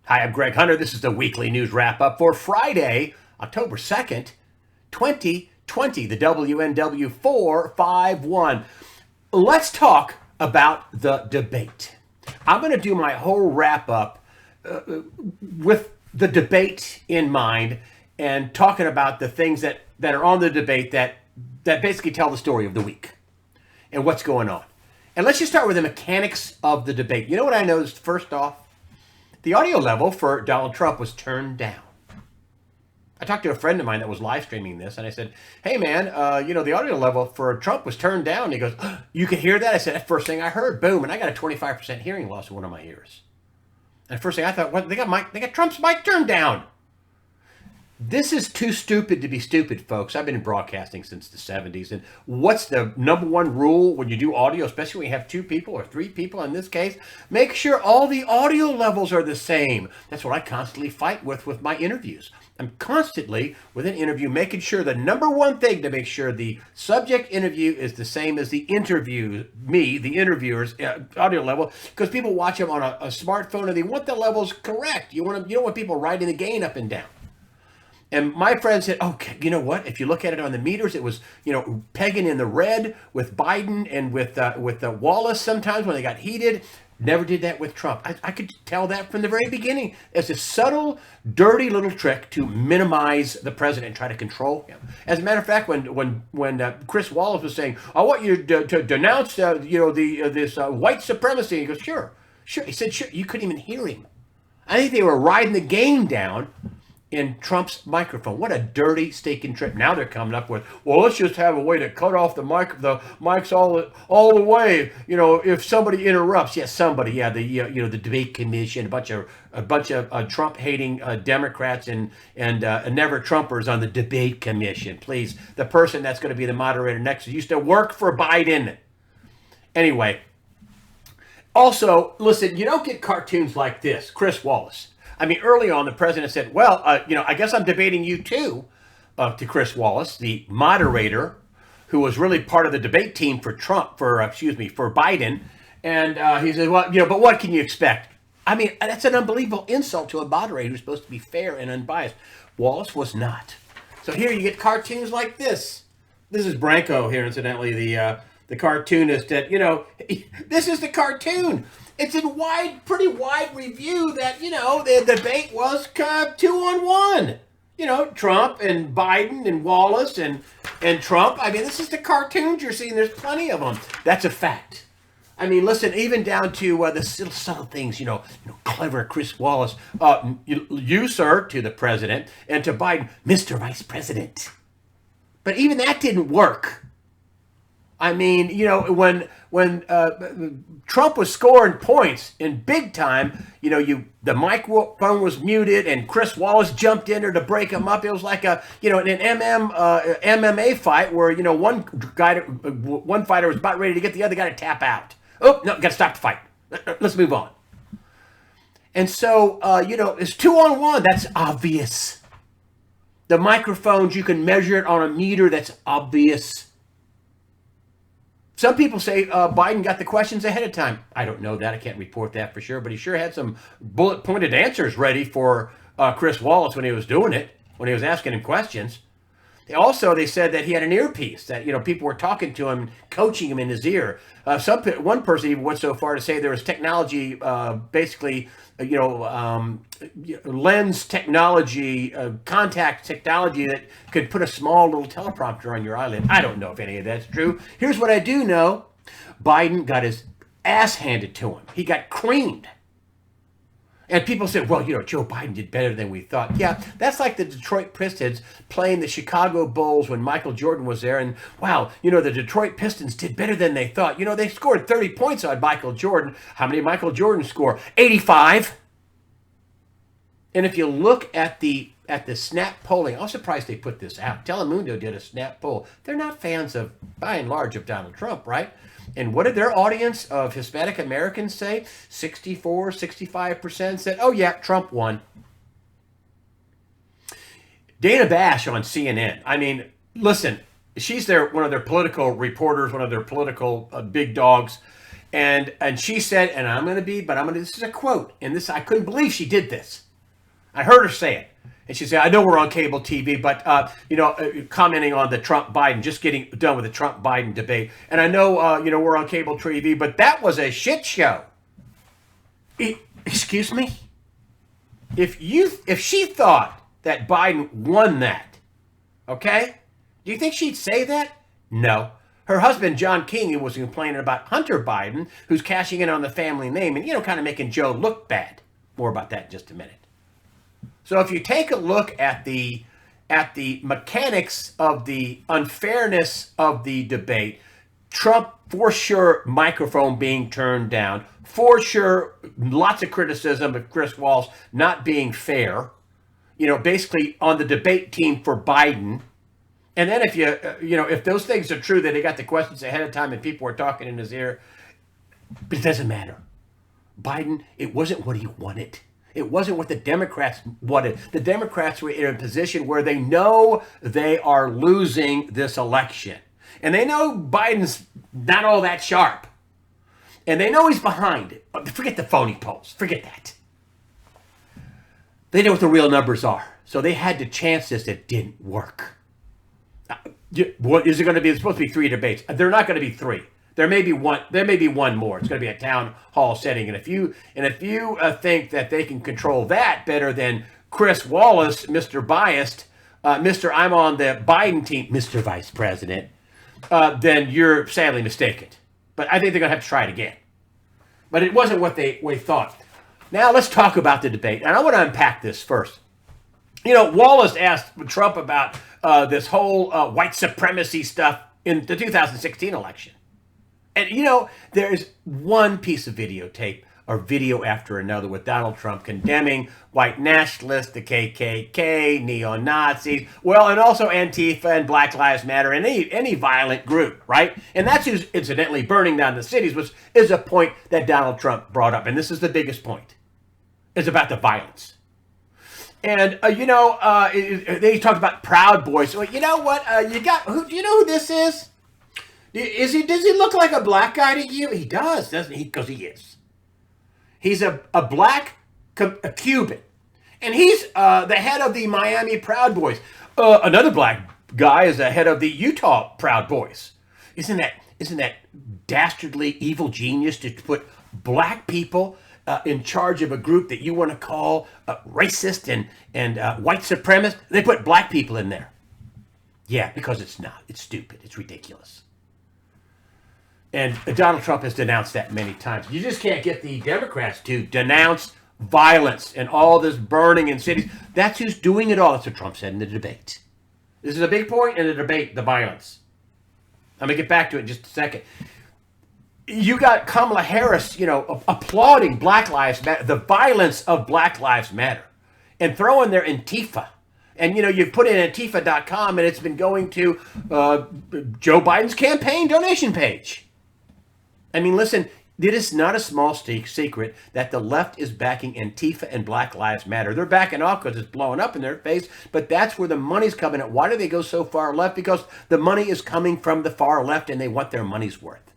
Hi, I'm Greg Hunter. This is the weekly news wrap up for Friday, October 2nd, 2020, the WNW 451. Let's talk about the debate. I'm going to do my whole wrap up with the debate in mind and talking about the things that are on the debate that basically tell the story of the week and what's going on. And let's just start with the mechanics of the debate. You know what I noticed first off? The audio level for Donald Trump was turned down. I talked to a friend of mine that was live streaming this, and I said, hey, man, the audio level for Trump was turned down. And he goes, oh, you can hear that? I said, that's the first thing I heard. Boom. And I got a 25% hearing loss in one of my ears. And the first thing I thought, what? They got Trump's mic turned down. This is too stupid to be stupid, folks. I've been in broadcasting since the 70s. And what's the number one rule when you do audio, especially when you have two people or three people in this case? Make sure all the audio levels are the same. That's what I constantly fight with my interviews. I'm constantly, with an interview, making sure the number one thing to make sure the subject interview is the same as the interview, the interviewer's audio level, because people watch them on a smartphone and they want the levels correct. You don't want people writing the gain up and down. And my friend said, okay, you know what? If you look at it on the meters, it was, pegging in the red with Biden and with Wallace sometimes when they got heated. Never did that with Trump. I could tell that from the very beginning. It's a subtle, dirty little trick to minimize the president and try to control him. As a matter of fact, when Chris Wallace was saying, I want you to denounce, this white supremacy, he goes, sure. He said, sure. You couldn't even hear him. I think they were riding the game down in Trump's microphone. What a dirty, stinking trick. Now they're coming up with, well, let's just have a way to cut off the mics all the way. If somebody interrupts, the debate commission, a bunch of Trump-hating Democrats and never Trumpers on the debate commission. Please, the person that's going to be the moderator next used to work for Biden. Anyway, also, listen, you don't get cartoons like this. Chris Wallace. I mean, early on, the president said, well, I guess I'm debating you too, to Chris Wallace, the moderator, who was really part of the debate team for Biden. And he said, well, but what can you expect? I mean, that's an unbelievable insult to a moderator who's supposed to be fair and unbiased. Wallace was not. So here you get cartoons like this. This is Branko here, incidentally, the cartoonist that, this is the cartoon. It's in pretty wide review that, the debate was 2-on-1. Trump and Biden and Wallace and Trump. I mean, this is the cartoons you're seeing. There's plenty of them. That's a fact. I mean, listen, even down to the subtle things, clever Chris Wallace. You, sir, to the president, and to Biden, Mr. Vice President. But even that didn't work. I mean, when Trump was scoring points in big time, the microphone was muted and Chris Wallace jumped in there to break him up. It was like an MMA fight where one fighter was about ready to get the other guy to tap out. Oh no, got to stop the fight. Let's move on. And so it's 2-on-1. That's obvious. The microphones, you can measure it on a meter. That's obvious. Some people say Biden got the questions ahead of time. I don't know that. I can't report that for sure. But he sure had some bullet-pointed answers ready for Chris Wallace when he was doing it, when he was asking him questions. They said that he had an earpiece, that, people were talking to him, coaching him in his ear. One person even went so far to say there was technology, lens technology, contact technology that could put a small little teleprompter on your eyelid. I don't know if any of that's true. Here's what I do know. Biden got his ass handed to him. He got creamed. And people said, well, Joe Biden did better than we thought. Yeah, that's like the Detroit Pistons playing the Chicago Bulls when Michael Jordan was there. And wow, the Detroit Pistons did better than they thought. They scored 30 points on Michael Jordan. How many did Michael Jordan score? 85. And if you look at the snap polling, I was surprised they put this out. Telemundo did a snap poll. They're not fans by and large, of Donald Trump, right? And what did their audience of Hispanic Americans say? 65% said, oh yeah, Trump won. Dana Bash on CNN. I mean, listen, she's one of their political reporters, one of their political big dogs. And she said, and this is a quote, and this, I couldn't believe she did this. I heard her say it. And she said, I know we're on cable TV, but, commenting on the Trump-Biden, just getting done with the Trump-Biden debate. And I know, we're on cable TV, but that was a shit show. Excuse me? If she thought that Biden won that, okay? Do you think she'd say that? No. Her husband, John King, was complaining about Hunter Biden, who's cashing in on the family name and, kind of making Joe look bad. More about that in just a minute. So if you take a look at the mechanics of the unfairness of the debate, Trump, for sure, microphone being turned down, for sure, lots of criticism of Chris Wallace not being fair, basically on the debate team for Biden. And then if those things are true, that he got the questions ahead of time and people were talking in his ear, but it doesn't matter. Biden, it wasn't what he wanted. It wasn't what the Democrats wanted. The Democrats were in a position where they know they are losing this election. And they know Biden's not all that sharp. And they know he's behind. Forget the phony polls. Forget that. They know what the real numbers are. So they had to chance this. It didn't work. What is it going to be? It's supposed to be 3 debates. They're not going to be 3. There may be one. There may be one more. It's going to be a town hall setting. And if you think that they can control that better than Chris Wallace, Mr. Biased, Mr. I'm on the Biden team, Mr. Vice President, then you're sadly mistaken. But I think they're going to have to try it again. But it wasn't what they thought. Now let's talk about the debate. And I want to unpack this first. Wallace asked Trump about this whole white supremacy stuff in the 2016 election. And, there's one piece of videotape or video after another with Donald Trump condemning white nationalists, the KKK, neo-Nazis, and also Antifa and Black Lives Matter and any violent group, right? And that's who's incidentally burning down the cities, which is a point that Donald Trump brought up. And this is the biggest point. It's about the violence. And, they talked about Proud Boys. Well, you know what? Do you know who this is? Does he look like a black guy to you? He does, doesn't he? Because he is. He's a black a Cuban. And he's the head of the Miami Proud Boys. Another black guy is the head of the Utah Proud Boys. Isn't that dastardly evil genius to put black people in charge of a group that you want to call racist and white supremacist? They put black people in there. Yeah, because it's not. It's stupid. It's ridiculous. And Donald Trump has denounced that many times. You just can't get the Democrats to denounce violence and all this burning in cities. That's who's doing it all. That's what Trump said in the debate. This is a big point in the debate, the violence. I'm going to get back to it in just a second. You got Kamala Harris, applauding Black Lives Matter, the violence of Black Lives Matter, and throwing their Antifa. And, you put in Antifa.com, and it's been going to Joe Biden's campaign donation page. I mean, listen, it is not a small secret that the left is backing Antifa and Black Lives Matter. They're backing off because it's blowing up in their face, but that's where the money's coming at. Why do they go so far left? Because the money is coming from the far left, and they want their money's worth.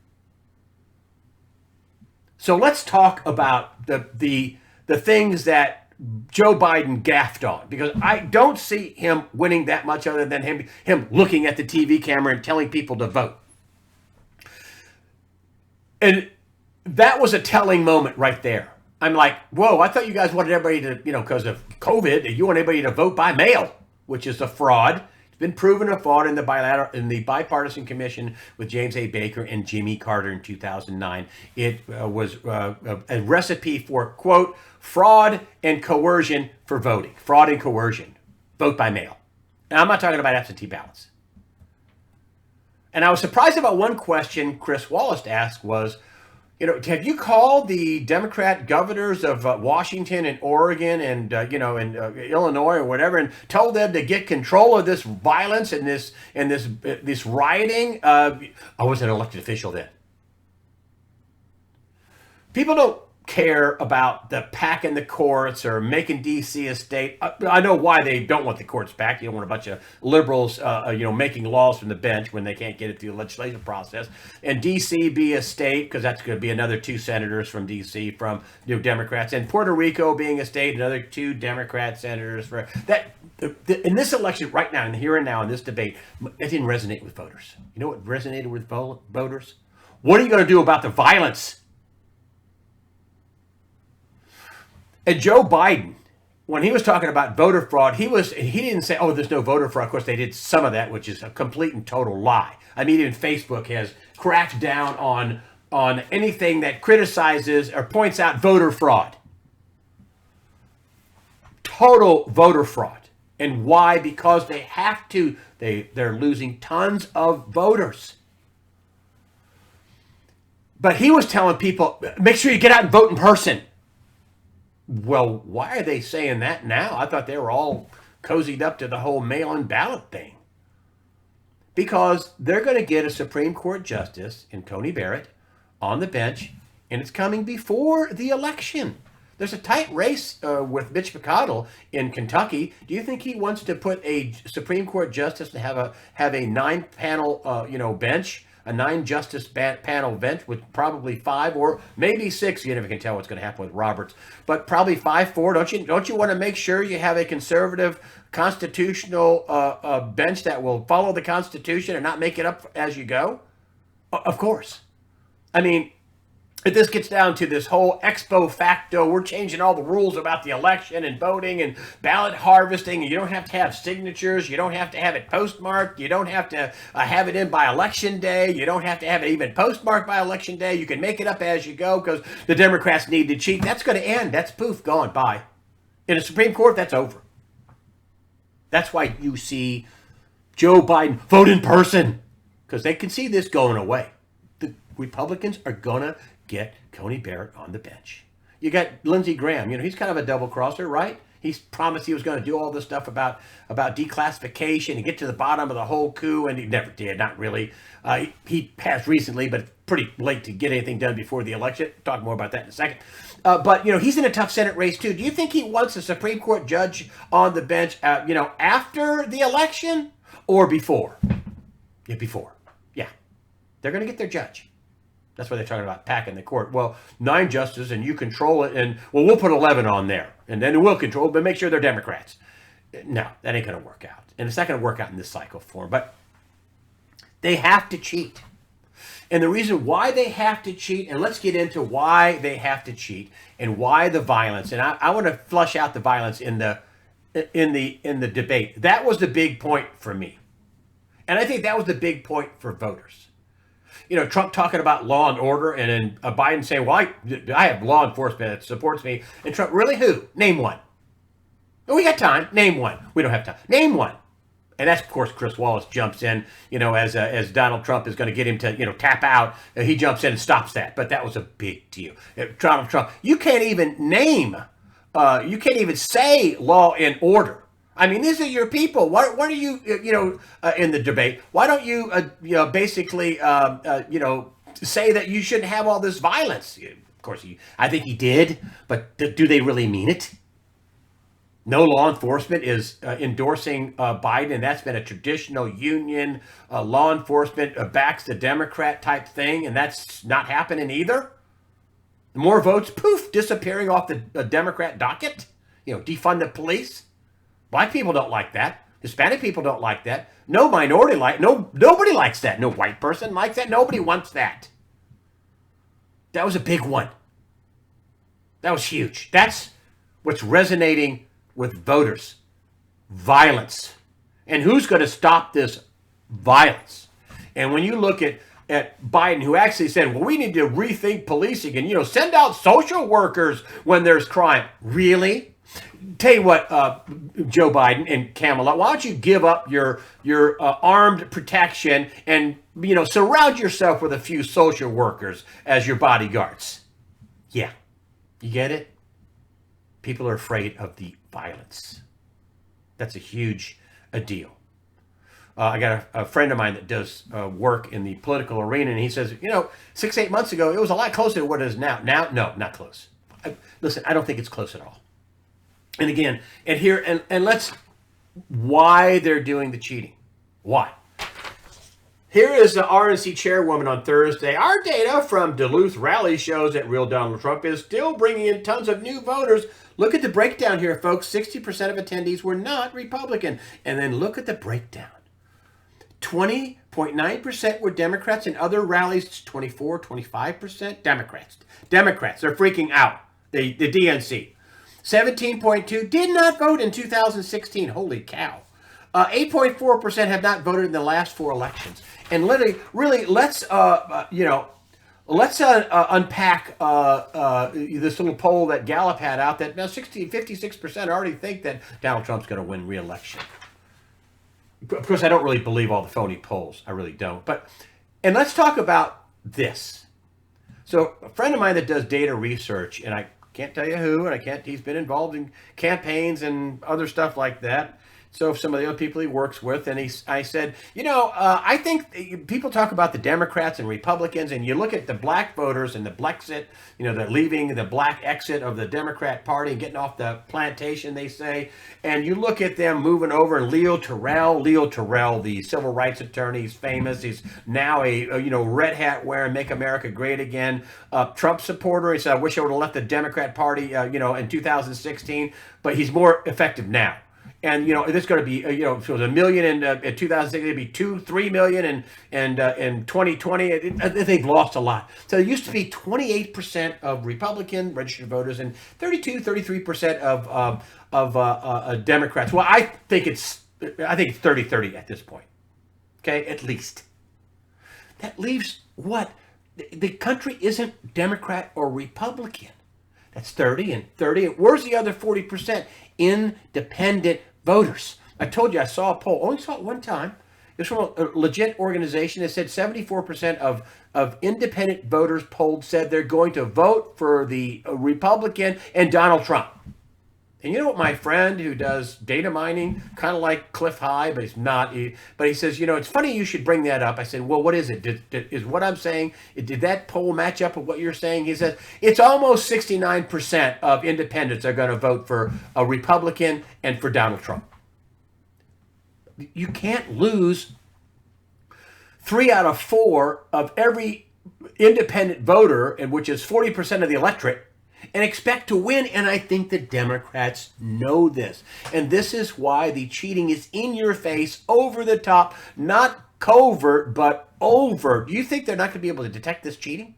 So let's talk about the things that Joe Biden gaffed on, because I don't see him winning that much other than him looking at the TV camera and telling people to vote. And that was a telling moment right there. I'm like, whoa, I thought you guys wanted everybody to, because of COVID, you want everybody to vote by mail, which is a fraud. It's been proven a fraud in the bipartisan commission with James A. Baker and Jimmy Carter in 2009. It was a recipe for, quote, fraud and coercion for voting. Fraud and coercion. Vote by mail. And I'm not talking about absentee ballots. And I was surprised about one question Chris Wallace asked was, have you called the Democrat governors of Washington and Oregon and Illinois or whatever, and told them to get control of this violence and this rioting? I was an elected official then. People don't care about the packing the courts or making D.C. a state. I know why they don't want the courts back. You don't want a bunch of liberals, making laws from the bench when they can't get it through the legislative process. And D.C. be a state, because that's going to be another 2 senators from D.C. from Democrats. And Puerto Rico being a state, another 2 Democrat senators for that. In this election right now, in the here and now, in this debate, it didn't resonate with voters. You know what resonated with voters? What are you going to do about the violence? And Joe Biden, when he was talking about voter fraud, he didn't say, oh, there's no voter fraud. Of course, they did some of that, which is a complete and total lie. I mean, even Facebook has cracked down on anything that criticizes or points out voter fraud. Total voter fraud. And why? Because they have to. They're losing tons of voters. But he was telling people, make sure you get out and vote in person. Well, why are they saying that now? I thought they were all cozied up to the whole mail-in ballot thing. Because they're going to get a Supreme Court justice in Tony Barrett on the bench, and it's coming before the election. There's a tight race with Mitch McConnell in Kentucky. Do you think he wants to put a Supreme Court justice to have a 9-panel bench? A 9-justice panel bench with probably 5 or maybe 6. You never can tell what's going to happen with Roberts, but probably 5-4. Don't you want to make sure you have a conservative constitutional bench that will follow the Constitution and not make it up as you go? Of course. I mean, if this gets down to this whole ex post facto, we're changing all the rules about the election and voting and ballot harvesting, and you don't have to have signatures, you don't have to have it postmarked, you don't have to have it in by election day, you don't have to have it even postmarked by election day, you can make it up as you go because the Democrats need to cheat. That's going to end. That's poof, gone, bye. In the Supreme Court, that's over. That's why you see Joe Biden vote in person, because they can see this going away. The Republicans are going to get Tony Barrett on the bench. You got Lindsey Graham. He's kind of a double crosser, right? He's promised he was going to do all this stuff about declassification and get to the bottom of the whole coup, and he never did. Not really. He passed recently, but pretty late to get anything done before the election. Talk more about that in a second. But he's in a tough Senate race too. Do you think he wants a Supreme Court judge on the bench, after the election or before? Yeah, before. Yeah, they're going to get their judge. That's why they're talking about packing the court. Well, 9 justices and you control it, and we'll put 11 on there, and then we'll control it, but make sure they're Democrats. No, that ain't going to work out, and it's not going to work out in this cycle for them. But they have to cheat, and the reason why they have to cheat, and let's get into why they have to cheat and why the violence. And I want to flush out the violence in the debate. That was the big point for me, and I think that was the big point for voters. Trump talking about law and order, and then Biden saying, well, I have law enforcement that supports me. And Trump, really who? Name one. We got time. Name one. We don't have time. Name one. And that's, of course, Chris Wallace jumps in, as Donald Trump is going to get him to, tap out. He jumps in and stops that. But that was a big deal. Donald Trump, you can't even name, you can't even say law and order. I mean, these are your people. What are you, in the debate? Why don't you, basically, say that you shouldn't have all this violence? Of course, I think he did, but do they really mean it? No law enforcement is endorsing Biden, and that's been a traditional union. Law enforcement backs the Democrat type thing, and that's not happening either. More votes, poof, disappearing off the Democrat docket. Defund the police. Black people don't like that. Hispanic people don't like that. No minority nobody likes that. No white person likes that. Nobody wants that. That was a big one. That was huge. That's what's resonating with voters. Violence. And who's going to stop this violence? And when you look at Biden, who actually said, well, we need to rethink policing and, send out social workers when there's crime. Really? Tell you what, Joe Biden and Kamala, why don't you give up your armed protection and, surround yourself with a few social workers as your bodyguards? Yeah. You get it? People are afraid of the violence. That's a huge deal. I got a friend of mine that does work in the political arena, and he says, 6-8 months ago, it was a lot closer to what it is now. Now, no, not close. Listen, I don't think it's close at all. And again, and let's, why they're doing the cheating. Why? Here is the RNC chairwoman on Thursday. Our data from Duluth rally shows that real Donald Trump is still bringing in tons of new voters. Look at the breakdown here, folks. 60% of attendees were not Republican. And then look at the breakdown. 20.9% were Democrats. In other rallies, 25% Democrats. Democrats, they're freaking out. The DNC. 17.2 did not vote in 2016. Holy cow. 8.4% have not voted in the last 4 elections. And really, let's unpack this little poll that Gallup had out that now 56% already think that Donald Trump's going to win re-election. Of course, I don't really believe all the phony polls. I really don't. And let's talk about this. So a friend of mine that does data research, and I can't tell you who, and he's been involved in campaigns and other stuff like that. So some of the other people he works with, and I said, I think people talk about the Democrats and Republicans, and you look at the black voters and the Blexit, they're leaving the black exit of the Democrat Party and getting off the plantation, they say, and you look at them moving over, and Leo Terrell, the civil rights attorney, he's famous, he's now a red hat wearing, make America great again, Trump supporter. He said, I wish I would have left the Democrat Party, in 2016, but he's more effective now. And it's going to be if it was 1 million in 2006, it'd be 2-3 million, and in 2020 they've lost a lot. So there used to be 28% of Republican registered voters and 33% of Democrats. Well, I think it's 30-30 at this point. Okay, at least. That leaves what? The country isn't Democrat or Republican. That's 30 and 30. Where's the other 40%? Independent voters. I told you I saw a poll. Only saw it one time. It was from a legit organization that said 74% of independent voters polled said they're going to vote for the Republican and Donald Trump. And you know what my friend who does data mining, kind of like Cliff High, but he's not, but he says, it's funny you should bring that up. I said, well, what is it? Is what I'm saying, did that poll match up with what you're saying? He says, it's almost 69% of independents are going to vote for a Republican and for Donald Trump. You can't lose 3 out of 4 of every independent voter, and which is 40% of the electorate, and expect to win. And I think the Democrats know this. And this is why the cheating is in your face, over the top, not covert, but overt. Do you think they're not going to be able to detect this cheating?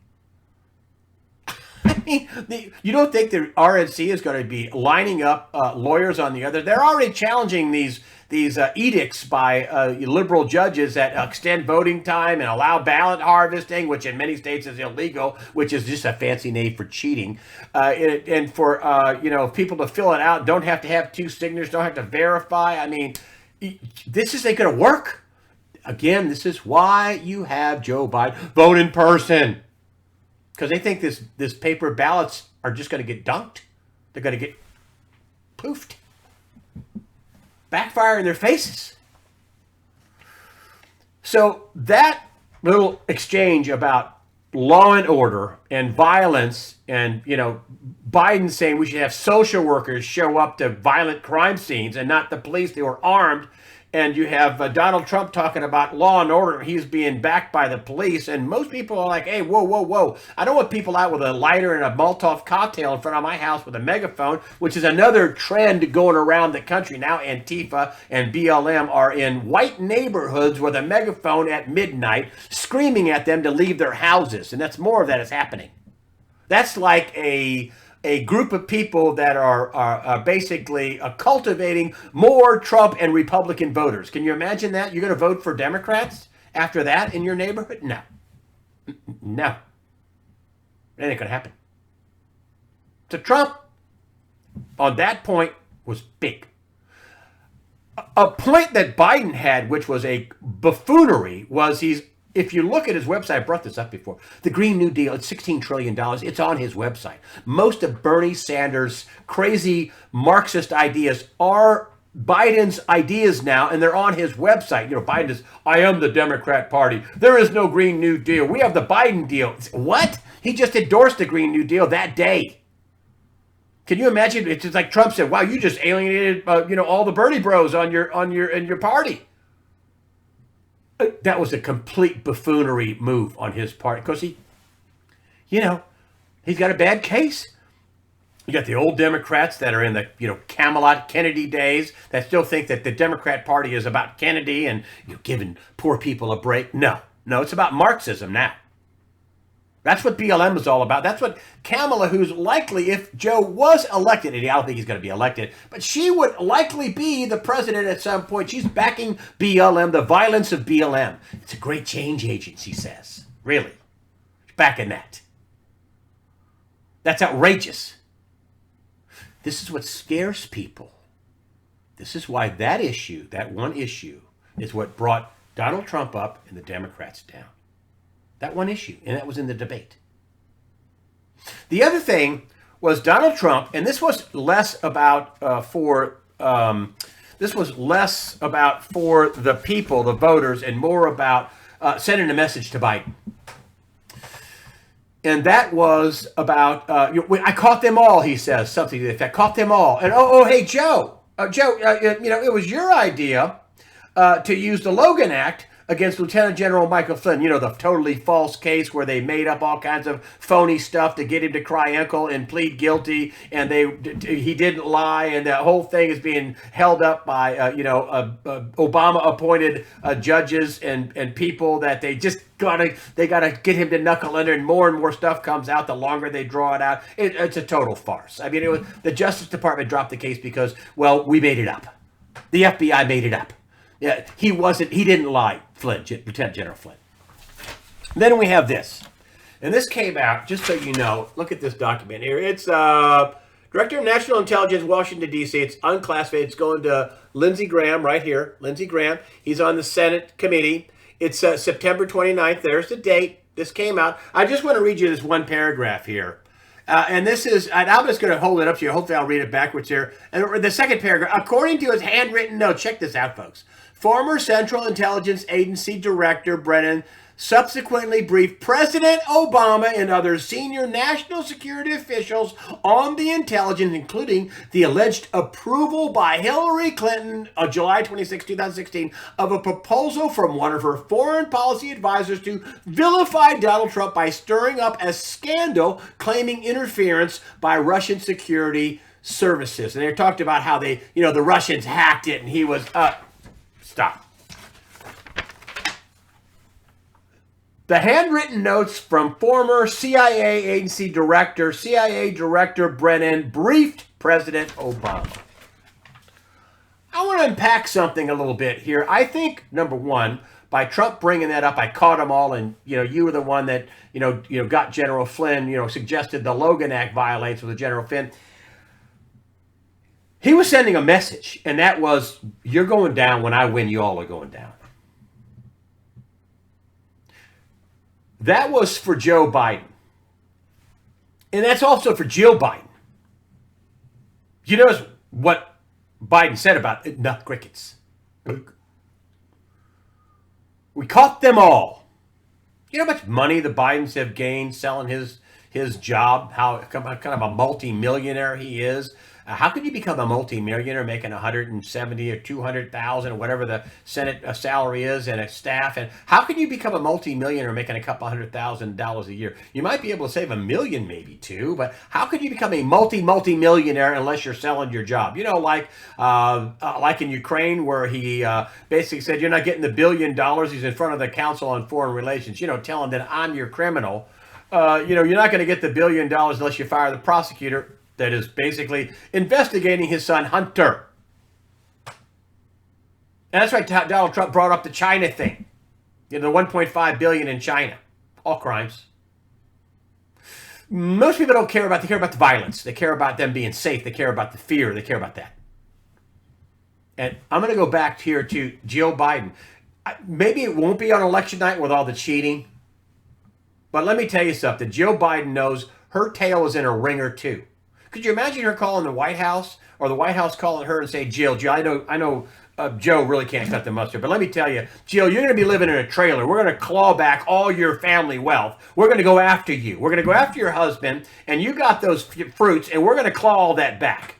I mean, you don't think the RNC is going to be lining up lawyers on the other? They're already challenging these edicts by liberal judges that extend voting time and allow ballot harvesting, which in many states is illegal, which is just a fancy name for cheating. And for people to fill it out, don't have to have 2 signatures, don't have to verify. I mean, this isn't going to work. Again, this is why you have Joe Biden vote in person. Because they think this paper ballots are just going to get dunked. They're going to get poofed. Backfire in their faces. So that little exchange about law and order and violence and, Biden saying we should have social workers show up to violent crime scenes and not the police, they were armed. And you have Donald Trump talking about law and order. He's being backed by the police. And most people are like, hey, whoa. I don't want people out with a lighter and a Molotov cocktail in front of my house with a megaphone, which is another trend going around the country. Now Antifa and BLM are in white neighborhoods with a megaphone at midnight, screaming at them to leave their houses. And that's more of that is happening. That's like a group of people that are basically cultivating more Trump and Republican voters. Can you imagine that? You're going to vote for Democrats after that in your neighborhood? No. That ain't going to happen. So Trump, on that point, was big. A point that Biden had, which was a buffoonery, was if you look at his website, I brought this up before, the Green New Deal, it's $16 trillion. It's on his website. Most of Bernie Sanders' crazy Marxist ideas are Biden's ideas now, and they're on his website. Biden is, I am the Democrat Party. There is no Green New Deal. We have the Biden deal. What? He just endorsed the Green New Deal that day. Can you imagine? It's just like Trump said, "Wow, you just alienated, all the Bernie Bros in your party." That was a complete buffoonery move on his part because he's got a bad case. You got the old Democrats that are in the Camelot Kennedy days that still think that the Democrat Party is about Kennedy and giving poor people a break. No, it's about Marxism now. That's what BLM is all about. That's what Kamala, who's likely, if Joe was elected, and I don't think he's going to be elected, but she would likely be the president at some point. She's backing BLM, the violence of BLM. It's a great change agent, she says. Really. She's backing that. That's outrageous. This is what scares people. This is why that one issue, is what brought Donald Trump up and the Democrats down. That one issue, and that was in the debate. The other thing was Donald Trump, and this was less about for the people, the voters, and more about sending a message to Biden. And that was about I caught them all. He says something to the effect, "Caught them all." And hey Joe, it was your idea to use the Logan Act against Lieutenant General Michael Flynn, the totally false case where they made up all kinds of phony stuff to get him to cry uncle and plead guilty, and he didn't lie, and the whole thing is being held up by Obama-appointed judges and people that they just gotta get him to knuckle under, and more stuff comes out the longer they draw it out. It's a total farce. I mean, the Justice Department dropped the case because, we made it up. The FBI made it up. Yeah, he didn't lie, Flynn, Lieutenant General Flynn. Then we have this. And this came out, just so you know, look at this document here. It's Director of National Intelligence, Washington, D.C. It's unclassified. It's going to Lindsey Graham right here. Lindsey Graham. He's on the Senate committee. It's September 29th. There's the date. This came out. I just want to read you this one paragraph here. And this is, and I'm just going to hold it up to you. Hopefully I'll read it backwards here. And the second paragraph, according to his handwritten note, check this out, folks. Former Central Intelligence Agency Director Brennan subsequently briefed President Obama and other senior national security officials on the intelligence, including the alleged approval by Hillary Clinton on July 26, 2016, of a proposal from one of her foreign policy advisors to vilify Donald Trump by stirring up a scandal claiming interference by Russian security services. And they talked about how the Russians hacked it and he was Stop. The handwritten notes from former CIA Director Brennan briefed President Obama. I want to unpack something a little bit here. I think, number one, by Trump bringing that up, I caught them all, and you were the one that got General Flynn, suggested the Logan Act violates with General Flynn. He was sending a message, and that was, you're going down when I win, you all are going down. That was for Joe Biden. And that's also for Jill Biden. You notice what Biden said about it? No, crickets. We caught them all. You know how much money the Bidens have gained selling his job, how kind of a multi-millionaire he is? How could you become a multi-millionaire making $170,000 or $200,000 or whatever the Senate salary is and a staff? And how can you become a multi-millionaire making a couple $100,000 a year? You might be able to save $1 million, maybe two, but how could you become a multi-millionaire unless you're selling your job? Like in Ukraine, where he basically said, you're not getting the $1 billion. He's in front of the Council on Foreign Relations, telling that I'm your criminal. You're not going to get the $1 billion unless you fire the prosecutor that is basically investigating his son Hunter. And that's right, Donald Trump brought up the China thing. The $1.5 billion in China. All crimes. Most people don't care about, they care about the violence. They care about them being safe. They care about the fear. They care about that. And I'm going to go back here to Jill Biden. Maybe it won't be on election night with all the cheating. But let me tell you something. Jill Biden knows her tail is in a ringer too. Could you imagine her calling the White House, or the White House calling her and say, Jill, I know Joe really can't cut the mustard. But let me tell you, Jill, you're going to be living in a trailer. We're going to claw back all your family wealth. We're going to go after you. We're going to go after your husband, and you got those fruits, and we're going to claw all that back.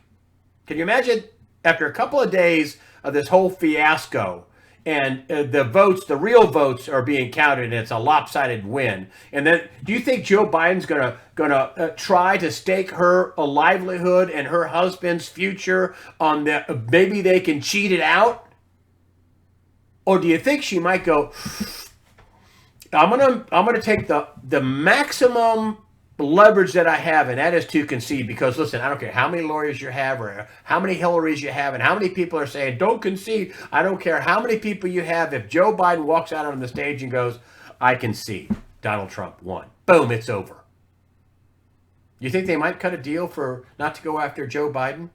Can you imagine? After a couple of days of this whole fiasco, and the votes, the real votes, are being counted, and it's a lopsided win. And then, do you think Joe Biden's gonna try to stake her livelihood and her husband's future on the maybe they can cheat it out? Or do you think she might go, I'm gonna take the maximum leverage that I have, and that is to concede, because listen, I don't care how many lawyers you have or how many Hillarys you have and how many people are saying don't concede. I don't care how many people you have. If Joe Biden walks out on the stage and goes, I concede, Donald Trump won, boom, it's over. You think they might cut a deal for not to go after Joe Biden?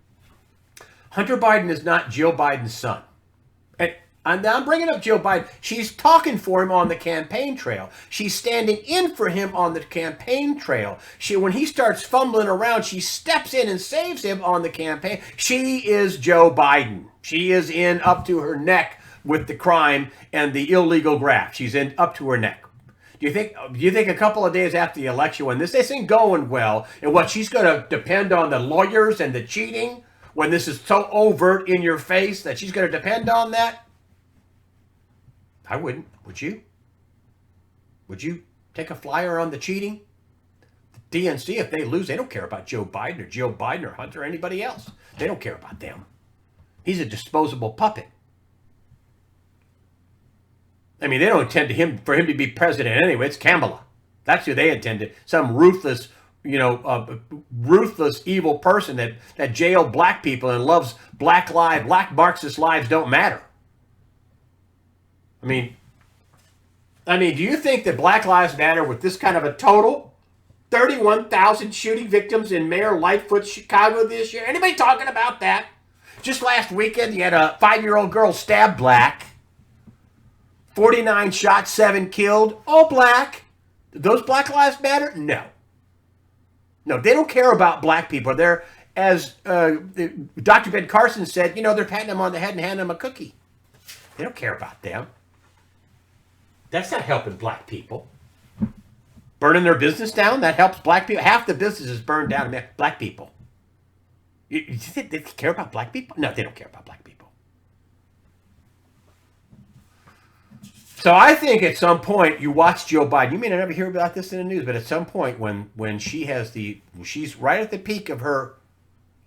Hunter Biden is not Jill Biden's son. And I'm bringing up Joe Biden. She's talking for him on the campaign trail. She's standing in for him on the campaign trail. When he starts fumbling around, she steps in and saves him on the campaign. She is Joe Biden. She is in up to her neck with the crime and the illegal graft. She's in up to her neck. Do you think a couple of days after the election, when this isn't going well, and what she's going to depend on the lawyers and the cheating, when this is so overt in your face that she's going to depend on that? I wouldn't. Would you? Would you take a flyer on the cheating? The DNC, if they lose, they don't care about Joe Biden or Jill Biden or Hunter or anybody else. They don't care about them. He's a disposable puppet. I mean, they don't intend for him to be president anyway. It's Kamala. That's who they intended. Some ruthless, ruthless, evil person that jailed black people and loves black Marxist lives don't matter. I mean, do you think that Black Lives Matter with this kind of a total? 31,000 shooting victims in Mayor Lightfoot's Chicago this year? Anybody talking about that? Just last weekend, you had a 5-year-old girl stabbed black. 49 shot, 7 killed, all black. Those Black Lives Matter? No. No, they don't care about black people. They're, as Dr. Ben Carson said, they're patting them on the head and handing them a cookie. They don't care about them. That's not helping black people. Burning their business down, that helps black people. Half the business is burned down to black people. You think they care about black people? No, they don't care about black people. So I think at some point, you watch Joe Biden. You may not ever hear about this in the news, but at some point when she's right at the peak of her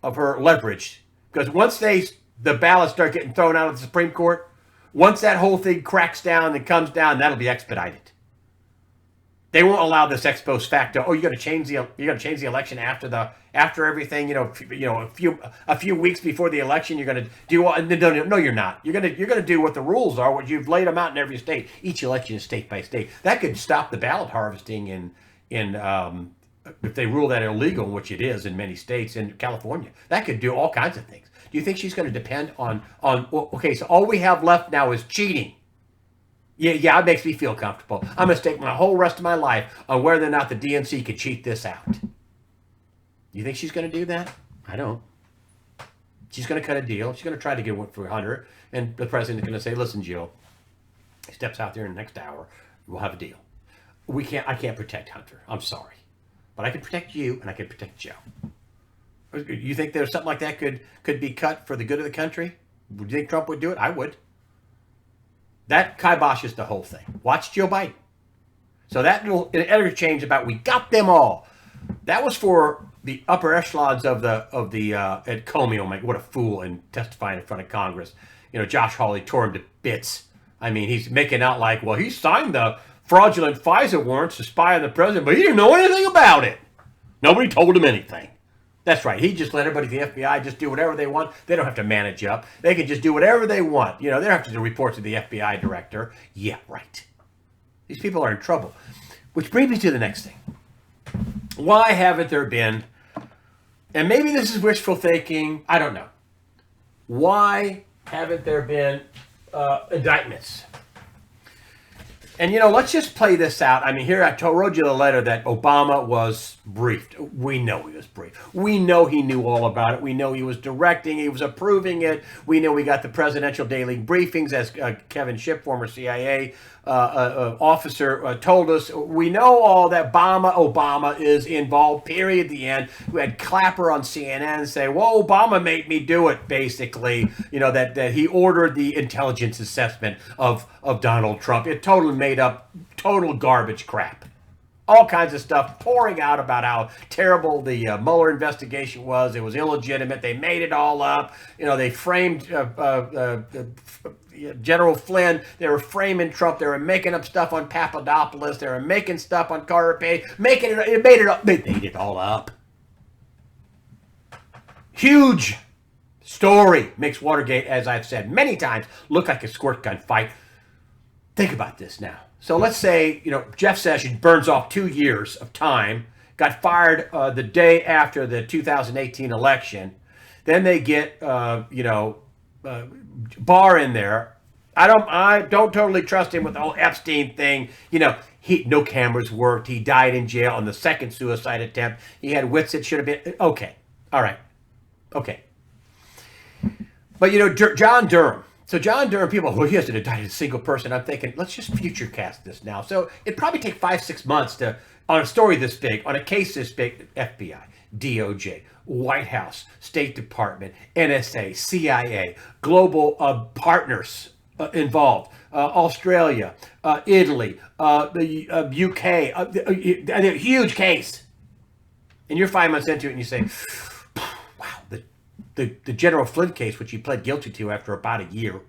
leverage, because once the ballots start getting thrown out of the Supreme Court, once that whole thing cracks down and comes down, that'll be expedited. They won't allow this ex post facto. Oh, you're going to change the election after everything. A few weeks before the election, you're going to do. No, you're not. You're going to do what the rules are. What you've laid them out in every state. Each election is state by state. That could stop the ballot harvesting in if they rule that illegal, which it is in many states. In California, that could do all kinds of things. Do you think she's going to depend on? Okay, so all we have left now is cheating. Yeah, it makes me feel comfortable. I'm going to stake my whole rest of my life on whether or not the DNC could cheat this out. You think she's going to do that? I don't. She's going to cut a deal. She's going to try to get one for Hunter, and the president's going to say, "Listen, Jill, he steps out there in the next hour. We'll have a deal. I can't protect Hunter. I'm sorry, but I can protect you, and I can protect Joe." You think there's something like that could be cut for the good of the country? Do you think Trump would do it? I would. That kiboshes the whole thing. Watch Joe Biden. So that little interchange about we got them all, that was for the upper echelons of the Ed Comey. What a fool, and testifying in front of Congress. Josh Hawley tore him to bits. I mean, he's making out like, well, he signed the fraudulent FISA warrants to spy on the president, but he didn't know anything about it. Nobody told him anything. That's right. He just let everybody at the FBI just do whatever they want. They don't have to manage up. They can just do whatever they want. They don't have to report to the FBI director. Yeah, right. These people are in trouble. Which brings me to the next thing. Why haven't there been, and maybe this is wishful thinking, I don't know. Why haven't there been indictments? And, let's just play this out. I mean, here I wrote you the letter that Obama was briefed. We know he was briefed. We know he knew all about it. We know he was directing. He was approving it. We know we got the presidential daily briefings, as Kevin Schiff, former CIA officer, told us. We know all that Obama is involved, period, the end. We had Clapper on CNN say, well, Obama made me do it, basically. That he ordered the intelligence assessment of Donald Trump. It totally made up total garbage crap. All kinds of stuff pouring out about how terrible the Mueller investigation was. It was illegitimate. They made it all up. They framed General Flynn. They were framing Trump. They were making up stuff on Papadopoulos. They were making stuff on Carter Page. They made it all up. Huge story. Makes Watergate, as I've said many times, look like a squirt gun fight. Think about this now. So let's say, Jeff Sessions burns off 2 years of time, got fired the day after the 2018 election. Then they get, Barr in there. I don't totally trust him with the whole Epstein thing. No cameras worked. He died in jail on the second suicide attempt. He had wits that should have been, okay. All right. Okay. But, John Durham. So John Durham, people, he hasn't indicted a single person. I'm thinking, let's just future cast this now. So it'd probably take 5-6 months on a story this big, on a case this big, FBI, DOJ, White House, State Department, NSA, CIA, global partners involved, Australia, Italy, the UK, a huge case. And you're 5 months into it and you say, the General Flynn case, which he pled guilty to after about a year,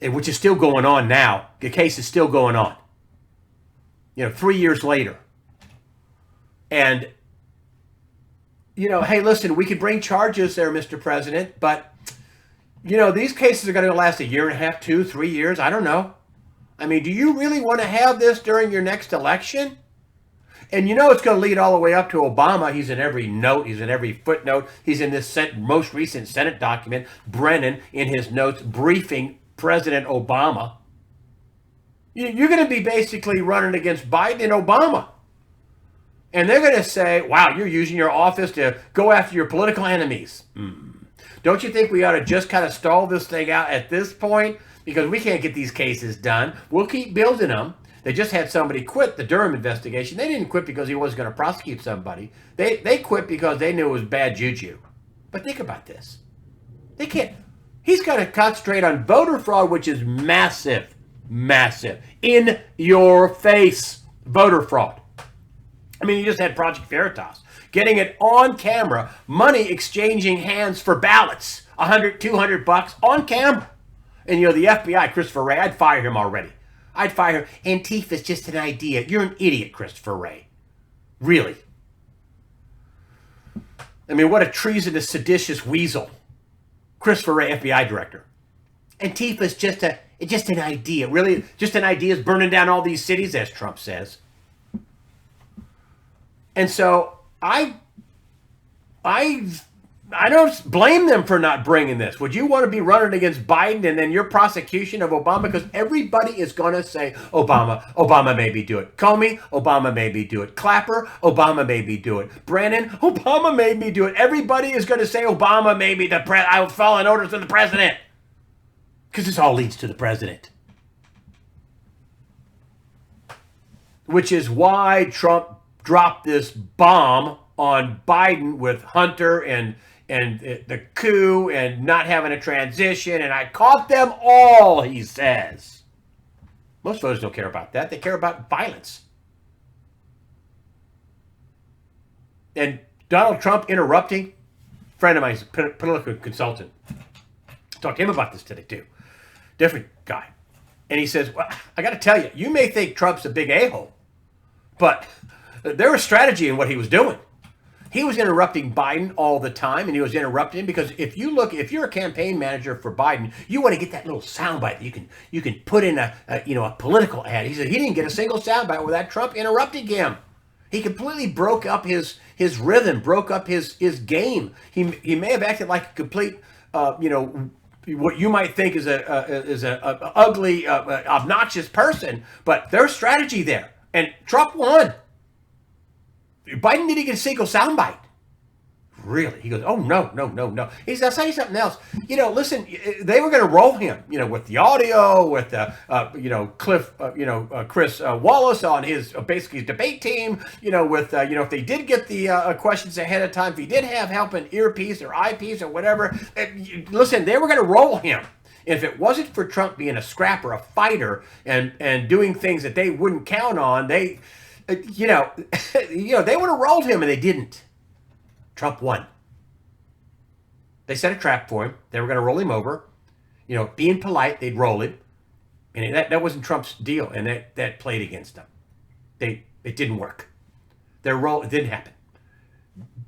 and which is still going on now. The case is still going on. 3 years later. And, hey, listen, we could bring charges there, Mr. President, but, these cases are going to last a year and a half, 2, 3 years. I don't know. I mean, do you really want to have this during your next election? And it's going to lead all the way up to Obama. He's in every note. He's in every footnote. He's in this most recent Senate document. Brennan, in his notes, briefing President Obama. You're going to be basically running against Biden and Obama. And they're going to say, wow, you're using your office to go after your political enemies. Don't you think we ought to just kind of stall this thing out at this point? Because we can't get these cases done. We'll keep building them. They just had somebody quit the Durham investigation. They didn't quit because he wasn't going to prosecute somebody. They quit because they knew it was bad juju. But think about this. They can't. He's got to concentrate on voter fraud, which is massive, massive. In your face voter fraud. I mean, you just had Project Veritas. Getting it on camera. Money exchanging hands for ballots. $100, $200 on camera. And the FBI, Christopher Wray, I'd fire him already. I'd fire him. Antifa's just an idea. You're an idiot, Christopher Wray. Really. I mean, what a treasonous, seditious weasel. Christopher Wray, FBI director. Antifa's just an idea. Really, just an idea is burning down all these cities, as Trump says. And so I don't blame them for not bringing this. Would you want to be running against Biden and then your prosecution of Obama? Because everybody is going to say, Obama maybe do it. Comey, Obama maybe do it. Clapper, Obama maybe do it. Brennan, Obama maybe do it. Everybody is going to say Obama maybe I will follow orders of the president. Because this all leads to the president. Which is why Trump dropped this bomb on Biden with Hunter and the coup and not having a transition. And I caught them all, he says. Most voters don't care about that. They care about violence. And Donald Trump interrupting, a friend of mine, he's a political consultant. Talked to him about this today too. Different guy. And he says, well, I got to tell you, you may think Trump's a big a-hole, but there was strategy in what he was doing. He was interrupting Biden all the time, and he was interrupting him because if you're a campaign manager for Biden, you want to get that little soundbite that you can put in a political ad. He said he didn't get a single soundbite without Trump interrupting him. He completely broke up his rhythm, broke up his game. He may have acted like a complete what you might think is a ugly, obnoxious person, but there's strategy there. And Trump won. Biden didn't get a single soundbite. Really? He goes, oh, no. He says, I'll tell you something else. Listen, they were going to roll him, with the audio, with, Chris Wallace on his, basically his debate team, with, if they did get the questions ahead of time, if he did have help in earpiece or eyepiece or whatever, listen, they were going to roll him. And if it wasn't for Trump being a scrapper, a fighter, and doing things that they wouldn't count on, they would have rolled him, and they didn't. Trump won. They set a trap for him. They were going to roll him over. Being polite, they'd roll him. And that wasn't Trump's deal, and that played against them. It didn't work. It didn't happen.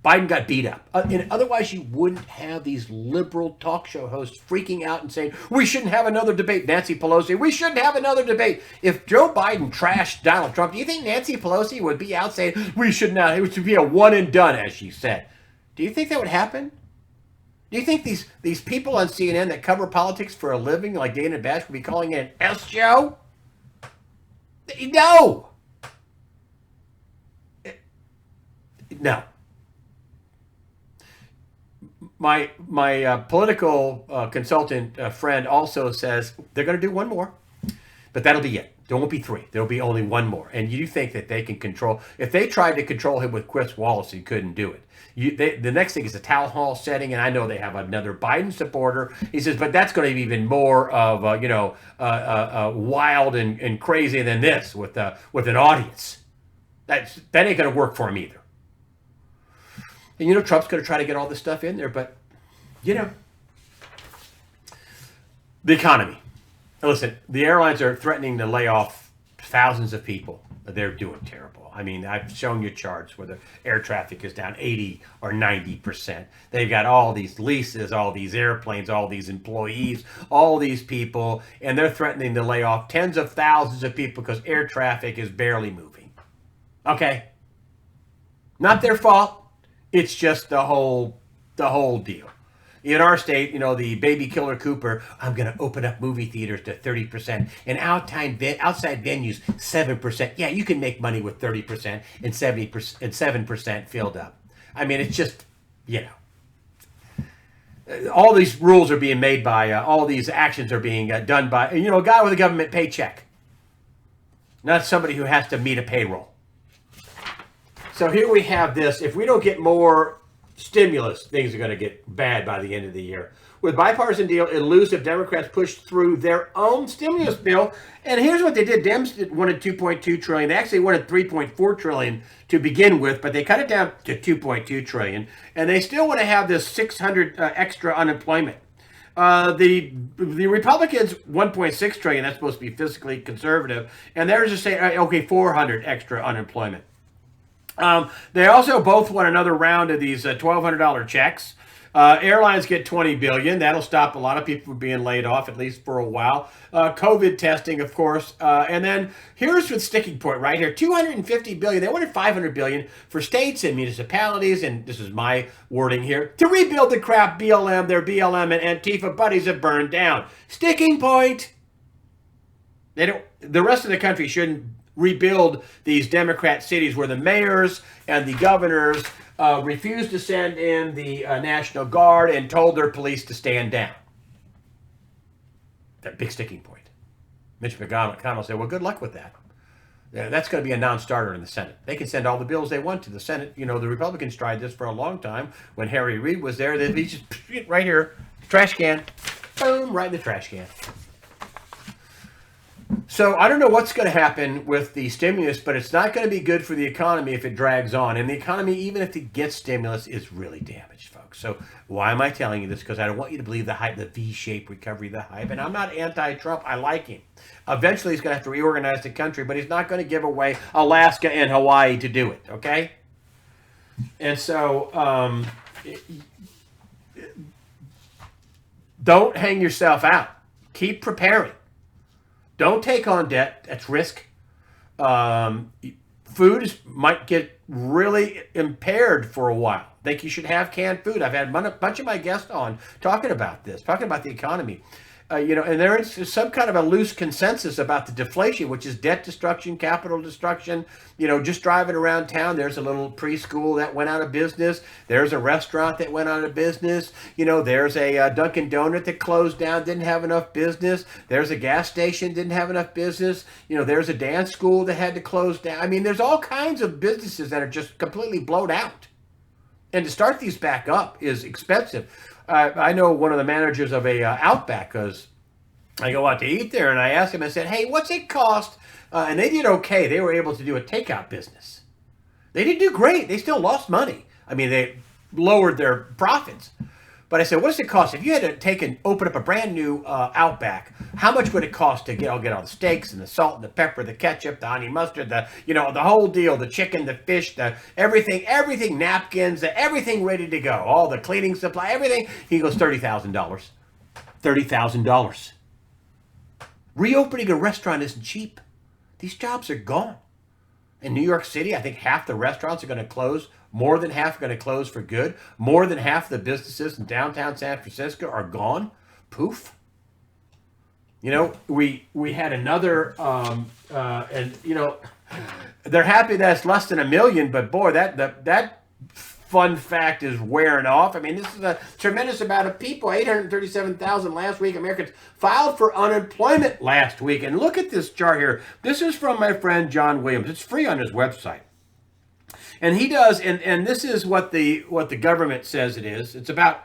Biden got beat up. And otherwise, you wouldn't have these liberal talk show hosts freaking out and saying, we shouldn't have another debate. Nancy Pelosi, we shouldn't have another debate. If Joe Biden trashed Donald Trump, do you think Nancy Pelosi would be out saying, we should not, it should be a one and done, as she said? Do you think that would happen? Do you think these people on CNN that cover politics for a living, like Dana Bash, would be calling it an S show? No. No. My political consultant friend also says they're going to do one more, but that'll be it. There won't be three. There'll be only one more. And you think that they can control? If they tried to control him with Chris Wallace, he couldn't do it. The next thing is a town hall setting, and I know they have another Biden supporter. He says, but that's going to be even more of wild and crazy than this with an audience. That ain't going to work for him either. And Trump's going to try to get all this stuff in there, but the economy. Listen, the airlines are threatening to lay off thousands of people. They're doing terrible. I mean, I've shown you charts where the air traffic is down 80 or 90%. They've got all these leases, all these airplanes, all these employees, all these people, and they're threatening to lay off tens of thousands of people because air traffic is barely moving. Okay? Not their fault. It's just the whole deal. In our state, the baby killer Cooper, I'm going to open up movie theaters to 30% and outside venues 7%. Yeah, you can make money with 30% and 70% and 7% filled up. I mean, it's just, all these rules are being made by, all these actions are being done by, a guy with a government paycheck, not somebody who has to meet a payroll. So here we have this. If we don't get more stimulus, things are going to get bad by the end of the year. With bipartisan deal, it'll lose if Democrats push through their own stimulus bill. And here's what they did. Dems wanted $2.2 trillion. They actually wanted $3.4 trillion to begin with, but they cut it down to $2.2 trillion. And they still want to have this 600 extra unemployment. The Republicans, $1.6 trillion. That's supposed to be fiscally conservative. And they're just saying, okay, 400 extra unemployment. They also both want another round of these $1,200 checks. Airlines get $20 billion. That'll stop a lot of people from being laid off, at least for a while. COVID testing, of course. And then here's the sticking point right here. $250 billion. They wanted $500 billion for states and municipalities, and this is my wording here, to rebuild the crap BLM, their BLM and Antifa buddies have burned down. Sticking point. The rest of the country shouldn't rebuild these Democrat cities where the mayors and the governors refused to send in the National Guard and told their police to stand down. That big sticking point. Mitch McConnell said, well, good luck with that. That's going to be a non-starter in the Senate. They can send all the bills they want to the Senate. The Republicans tried this for a long time. When Harry Reid was there, they'd be just right here, trash can, boom, right in the trash can. So I don't know what's going to happen with the stimulus, but it's not going to be good for the economy if it drags on. And the economy, even if it gets stimulus, is really damaged, folks. So why am I telling you this? Because I don't want you to believe the hype, the V-shaped recovery, the hype. And I'm not anti-Trump. I like him. Eventually, he's going to have to reorganize the country, but he's not going to give away Alaska and Hawaii to do it, okay? And so don't hang yourself out. Keep preparing. Don't take on debt. That's risk. Food might get really impaired for a while. think you should have canned food. I've had a bunch of my guests on talking about this, talking about the economy. And there is some kind of a loose consensus about the deflation, which is debt destruction, capital destruction. Just driving around town, there's a little preschool that went out of business. There's a restaurant that went out of business. There's a Dunkin' Donut that closed down, didn't have enough business. There's a gas station, didn't have enough business. There's a dance school that had to close down. I mean, there's all kinds of businesses that are just completely blown out. And to start these back up is expensive. I know one of the managers of a Outback, because I go out to eat there, and I asked him, I said, hey, what's it cost? And they did okay. They were able to do a takeout business. They didn't do great. They still lost money. I mean, they lowered their profits. But I said, what does it cost? If you had to open up a brand new Outback, how much would it cost to get all the steaks and the salt and the pepper, the ketchup, the honey mustard, the whole deal, the chicken, the fish, the everything, napkins, everything ready to go, all the cleaning supply, everything. He goes, $30,000. $30,000. Reopening a restaurant isn't cheap. These jobs are gone. In New York City, I think half the restaurants are going to close. More than half are going to close for good. More than half the businesses in downtown San Francisco are gone. Poof. We had another, they're happy that it's less than 1 million, but boy, that fun fact is wearing off. I mean, this is a tremendous amount of people. 837,000 last week. Americans filed for unemployment last week. And look at this chart here. This is from my friend John Williams. It's free on his website. And he does, and this is what the government says it is. It's about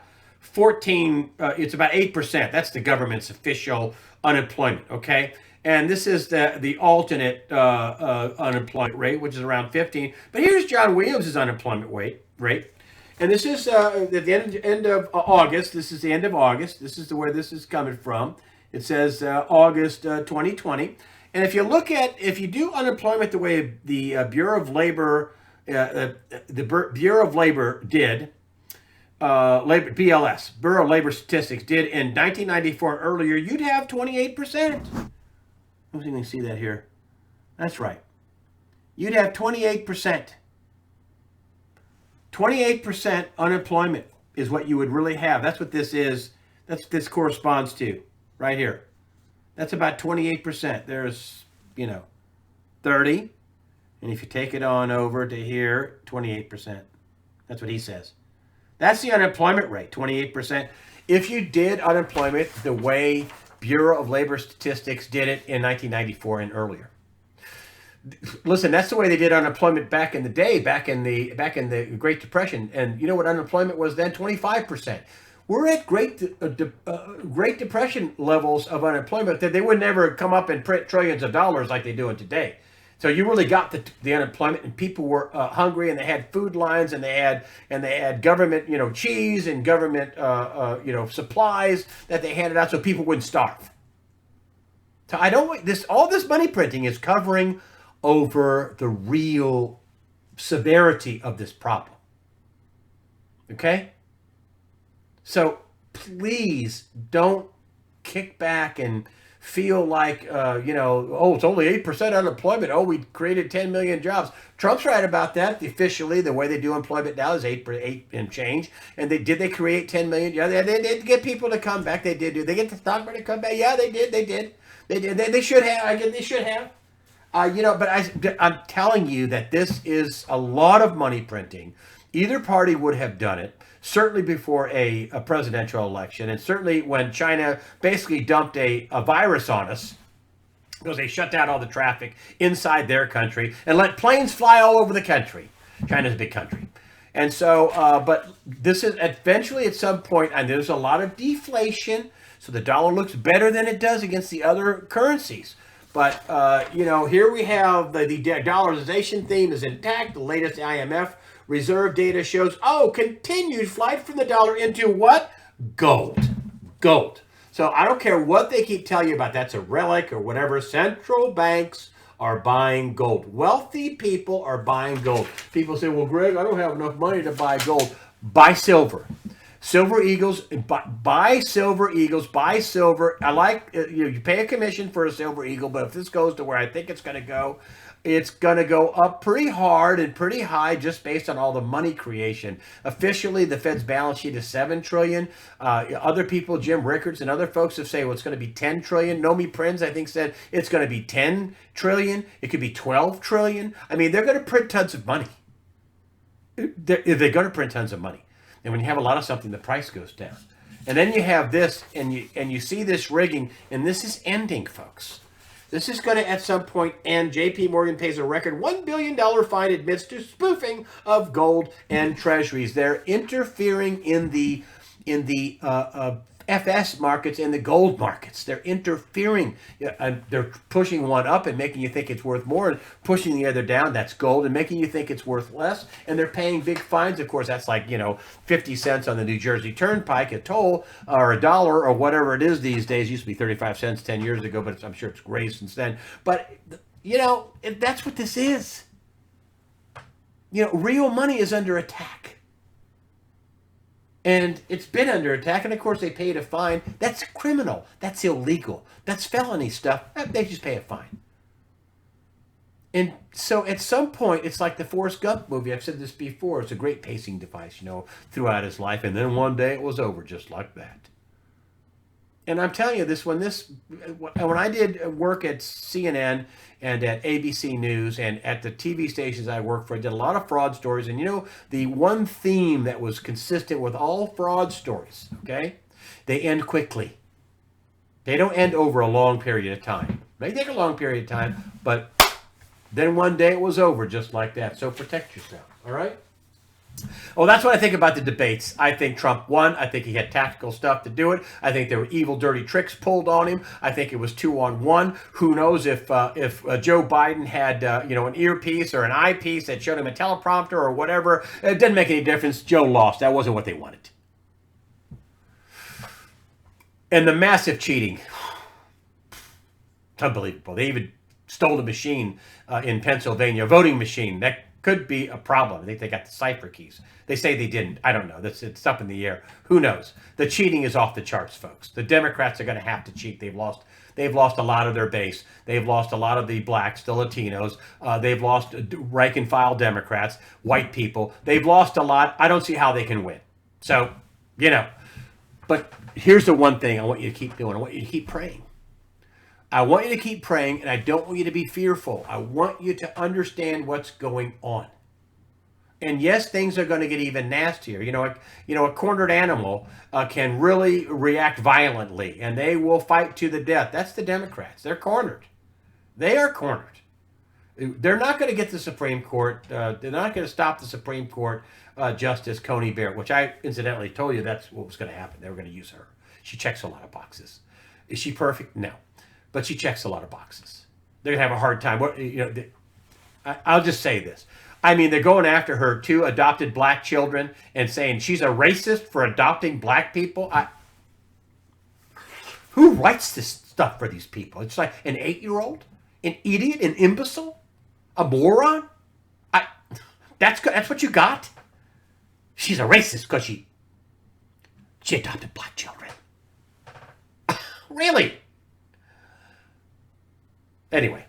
8%. That's the government's official unemployment, okay? And this is the alternate unemployment rate, which is around 15. But here's John Williams' unemployment rate. And this is at the end of August. This is the end of August. This is where this is coming from. It says August 2020. And if you do unemployment the way the Bureau of Labor did, BLS, Bureau of Labor Statistics, did in 1994 and earlier, you'd have 28%. Let's see if you can see that here. That's right. You'd have 28%. 28% unemployment is what you would really have. That's what this is. That's what this corresponds to right here. That's about 28%. There's, 30. And if you take it on over to here, 28%. That's what he says. That's the unemployment rate, 28%. If you did unemployment the way Bureau of Labor Statistics did it in 1994 and earlier. Listen, that's the way they did unemployment back in the day, back in the Great Depression. And you know what unemployment was then? 25%. We're at Great Depression levels of unemployment that they would never come up and print trillions of dollars like they do it today. So you really got the unemployment, and people were hungry, and they had food lines, and they had government, cheese and government, supplies that they handed out so people wouldn't starve. So all this money printing is covering over the real severity of this problem. Okay? So please don't kick back and feel like, it's only 8% unemployment. Oh, we created 10 million jobs. Trump's right about that. Officially, the way they do employment now is 8 and change. And did they create 10 million? Yeah, they did get people to come back. They did. Did they get the stock market to come back? Yeah, they did. They should have. They should have. But I'm telling you that this is a lot of money printing. Either party would have done it. Certainly before a presidential election, and certainly when China basically dumped a virus on us because they shut down all the traffic inside their country and let planes fly all over the country. China's a big country. And so, but this is eventually at some point, and there's a lot of deflation, so the dollar looks better than it does against the other currencies. But, here we have the dollarization theme is intact. The latest IMF Reserve Data shows, continued flight from the dollar into what? Gold. So I don't care what they keep telling you about that's a relic or whatever. Central banks are buying gold. Wealthy people are buying gold. People say, well, Greg, I don't have enough money to buy gold. Buy silver. Silver Eagles, buy Silver Eagles, buy silver. I like, you pay a commission for a Silver Eagle, but if this goes to where I think it's going to go, It's going to go up pretty hard and pretty high just based on all the money creation. Officially, the Fed's balance sheet is $7 trillion. Other people, Jim Rickards and other folks have said, well, it's going to be $10 trillion. Nomi Prinz, I think, said it's going to be $10 trillion. It could be $12 trillion. I mean, they're going to print tons of money. They're going to print tons of money. And when you have a lot of something, the price goes down. And then you have this, and you see this rigging, and this is ending, folks. This is going to, at some point, end. J.P. Morgan pays a record $1 billion fine amidst spoofing of gold and treasuries. They're interfering in the FS markets and the gold markets. They're interfering. They're pushing one up and making you think it's worth more, and pushing the other down, that's gold, and making you think it's worth less. And they're paying big fines. Of course, that's like, 50 cents on the New Jersey Turnpike, a toll, or $1, or whatever it is these days. It used to be 35 cents 10 years ago, but I'm sure it's raised since then. But, that's what this is. Real money is under attack. And it's been under attack, and of course they paid a fine. That's criminal. That's illegal. That's felony stuff. They just pay a fine. And so at some point, it's like the Forrest Gump movie. I've said this before. It's a great pacing device, throughout his life. And then one day it was over just like that. And I'm telling you this, when I did work at CNN and at ABC News and at the TV stations I worked for, I did a lot of fraud stories. And the one theme that was consistent with all fraud stories, okay, they end quickly. They don't end over a long period of time. They take a long period of time, but then one day it was over just like that. So protect yourself, all right? Oh, that's what I think about the debates. I think Trump won. I think he had tactical stuff to do it. I think there were evil, dirty tricks pulled on him. I think it was 2-on-1. Who knows if Joe Biden had an earpiece or an eyepiece that showed him a teleprompter or whatever. It didn't make any difference. Joe lost. That wasn't what they wanted. And the massive cheating. It's unbelievable. They even stole the machine in Pennsylvania, a voting machine. That could be a problem. I think they got the cipher keys. They say they didn't. I don't know. It's up in the air. Who knows? The cheating is off the charts, folks. The Democrats are going to have to cheat. They've lost a lot of their base. They've lost a lot of the blacks, the Latinos. They've lost rank and file Democrats, white people. They've lost a lot. I don't see how they can win. So, but here's the one thing I want you to keep doing. I want you to keep praying. I want you to keep praying, and I don't want you to be fearful. I want you to understand what's going on. And yes, things are going to get even nastier. A cornered animal can really react violently, and they will fight to the death. That's the Democrats. They're cornered. They are cornered. They're not going to get the Supreme Court. They're not going to stop the Supreme Court Justice Coney Barrett, which I incidentally told you that's what was going to happen. They were going to use her. She checks a lot of boxes. Is she perfect? No. But she checks a lot of boxes. They're going to have a hard time. I'll just say this. I mean, they're going after her two adopted black children and saying she's a racist for adopting black people. Who writes this stuff for these people? It's like an 8-year-old, an idiot, an imbecile, a moron. That's what you got? She's a racist because she adopted black children. Really? Anyway,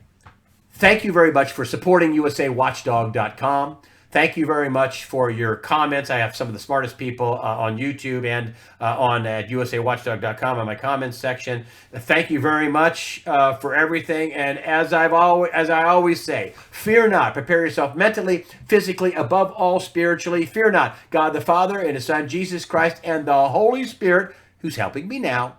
thank you very much for supporting USAWatchdog.com. Thank you very much for your comments. I have some of the smartest people on YouTube and on at USAWatchdog.com in my comments section. Thank you very much for everything. And as I always say, fear not. Prepare yourself mentally, physically, above all spiritually. Fear not. God the Father and His Son Jesus Christ and the Holy Spirit, who's helping me now,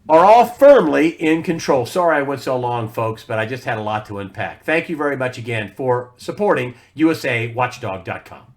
are all firmly in control. Sorry I went so long, folks, but I just had a lot to unpack. Thank you very much again for supporting USAWatchdog.com.